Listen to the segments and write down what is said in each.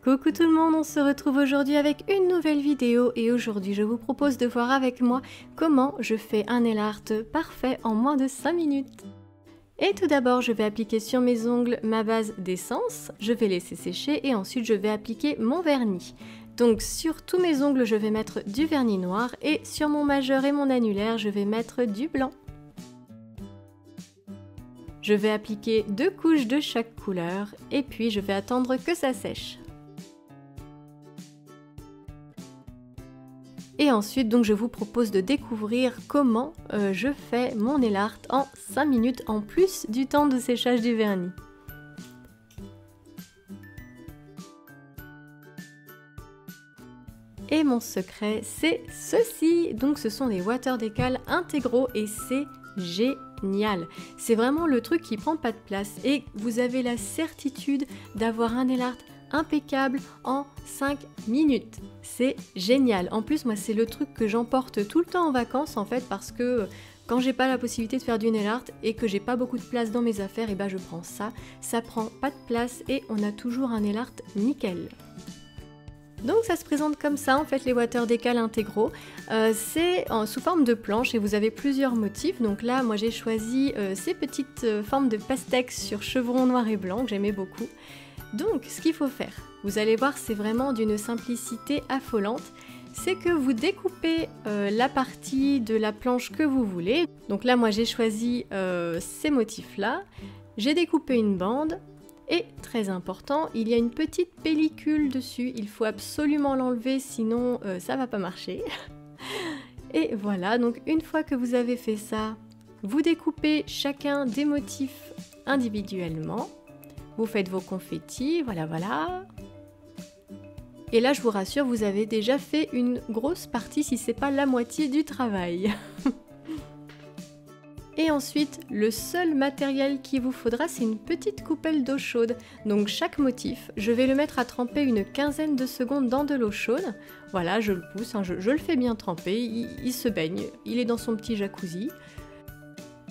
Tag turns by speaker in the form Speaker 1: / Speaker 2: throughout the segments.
Speaker 1: Coucou tout le monde, on se retrouve aujourd'hui avec une nouvelle vidéo et aujourd'hui je vous propose de voir avec moi comment je fais un nail art parfait en moins de 5 minutes. Et tout d'abord je vais appliquer sur mes ongles ma base d'essence, je vais laisser sécher et ensuite je vais appliquer mon vernis. Donc sur tous mes ongles je vais mettre du vernis noir et sur mon majeur et mon annulaire je vais mettre du blanc. Je vais appliquer 2 couches de chaque couleur et puis je vais attendre que ça sèche. Et ensuite, donc, je vous propose de découvrir comment je fais mon nail art en 5 minutes en plus du temps de séchage du vernis. Et mon secret, c'est ceci. Donc ce sont des water decals intégraux et c'est génial. C'est vraiment le truc qui prend pas de place et vous avez la certitude d'avoir un nail art impeccable en 5 minutes. C'est génial. En plus, moi, c'est le truc que j'emporte tout le temps en vacances en fait parce que quand j'ai pas la possibilité de faire du nail art et que j'ai pas beaucoup de place dans mes affaires, et ben je prends ça. Ça prend pas de place et on a toujours un nail art nickel. Donc ça se présente comme ça en fait les water decals intégraux, c'est sous forme de planche et vous avez plusieurs motifs. Donc là moi j'ai choisi ces petites formes de pastex sur chevron noir et blanc que j'aimais beaucoup. Donc ce qu'il faut faire, vous allez voir c'est vraiment d'une simplicité affolante, c'est que vous découpez la partie de la planche que vous voulez. Donc là moi j'ai choisi ces motifs là, j'ai découpé une bande. Et très important, il y a une petite pellicule dessus, il faut absolument l'enlever sinon ça va pas marcher. Et voilà, donc une fois que vous avez fait ça, vous découpez chacun des motifs individuellement, vous faites vos confettis, voilà. Et là je vous rassure, vous avez déjà fait une grosse partie si c'est pas la moitié du travail. Et ensuite, le seul matériel qu'il vous faudra, c'est une petite coupelle d'eau chaude. Donc chaque motif, je vais le mettre à tremper une quinzaine de secondes dans de l'eau chaude. Voilà, je le pousse, hein, je le fais bien tremper, il se baigne, il est dans son petit jacuzzi.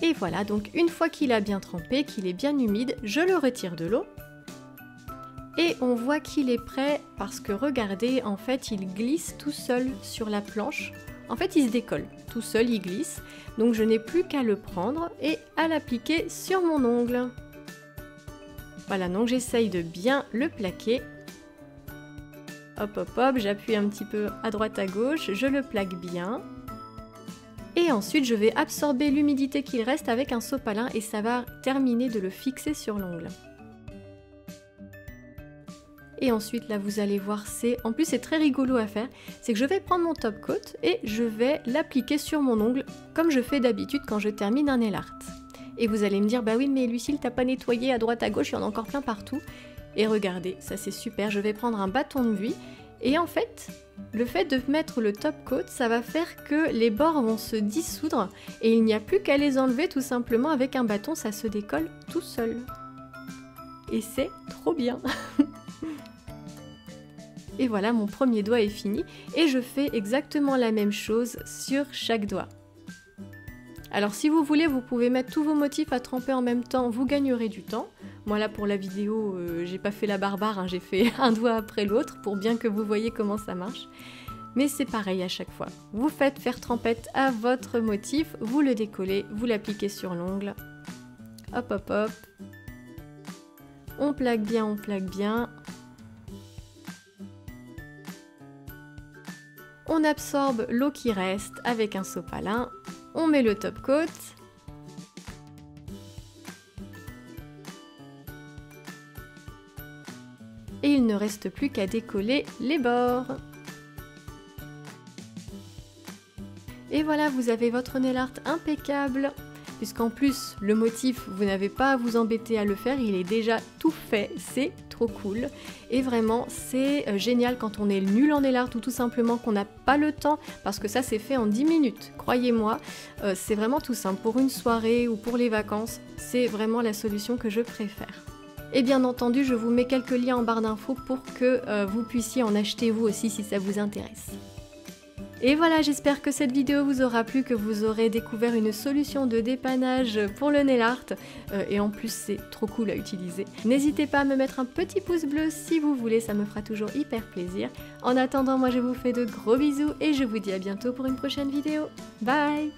Speaker 1: Et voilà, donc une fois qu'il a bien trempé, qu'il est bien humide, je le retire de l'eau. Et on voit qu'il est prêt parce que regardez, en fait, il glisse tout seul sur la planche. En fait, il se décolle, tout seul, il glisse. Donc je n'ai plus qu'à le prendre et à l'appliquer sur mon ongle. Voilà, donc j'essaye de bien le plaquer. Hop, j'appuie un petit peu à droite à gauche, je le plaque bien. Et ensuite, je vais absorber l'humidité qu'il reste avec un sopalin et ça va terminer de le fixer sur l'ongle. Et ensuite là vous allez voir, en plus c'est très rigolo à faire, c'est que je vais prendre mon top coat et je vais l'appliquer sur mon ongle comme je fais d'habitude quand je termine un nail art. Et vous allez me dire bah oui mais Lucille t'as pas nettoyé à droite à gauche, il y en a encore plein partout. Et regardez, ça c'est super, je vais prendre un bâton de buis et en fait le fait de mettre le top coat ça va faire que les bords vont se dissoudre et il n'y a plus qu'à les enlever tout simplement avec un bâton, ça se décolle tout seul. Et c'est trop bien. Et voilà, mon premier doigt est fini et je fais exactement la même chose sur chaque doigt. Alors si vous voulez, vous pouvez mettre tous vos motifs à tremper en même temps, vous gagnerez du temps. Moi là pour la vidéo, j'ai pas fait la barbare, hein, j'ai fait un doigt après l'autre pour bien que vous voyez comment ça marche. Mais c'est pareil à chaque fois. Vous faites faire trempette à votre motif, vous le décollez, vous l'appliquez sur l'ongle. Hop. On plaque bien. On absorbe l'eau qui reste avec un sopalin, on met le top coat. Et il ne reste plus qu'à décoller les bords. Et voilà, vous avez votre nail art impeccable. Puisqu'en plus, le motif, vous n'avez pas à vous embêter à le faire, il est déjà tout fait, c'est trop cool. Et vraiment, c'est génial quand on est nul en nail art ou tout simplement qu'on n'a pas le temps, parce que ça c'est fait en 10 minutes, croyez-moi, c'est vraiment tout simple. Pour une soirée ou pour les vacances, c'est vraiment la solution que je préfère. Et bien entendu, je vous mets quelques liens en barre d'infos pour que vous puissiez en acheter vous aussi si ça vous intéresse. Et voilà, j'espère que cette vidéo vous aura plu, que vous aurez découvert une solution de dépannage pour le nail art. Et en plus, c'est trop cool à utiliser. N'hésitez pas à me mettre un petit pouce bleu si vous voulez, ça me fera toujours hyper plaisir. En attendant, moi je vous fais de gros bisous et je vous dis à bientôt pour une prochaine vidéo. Bye!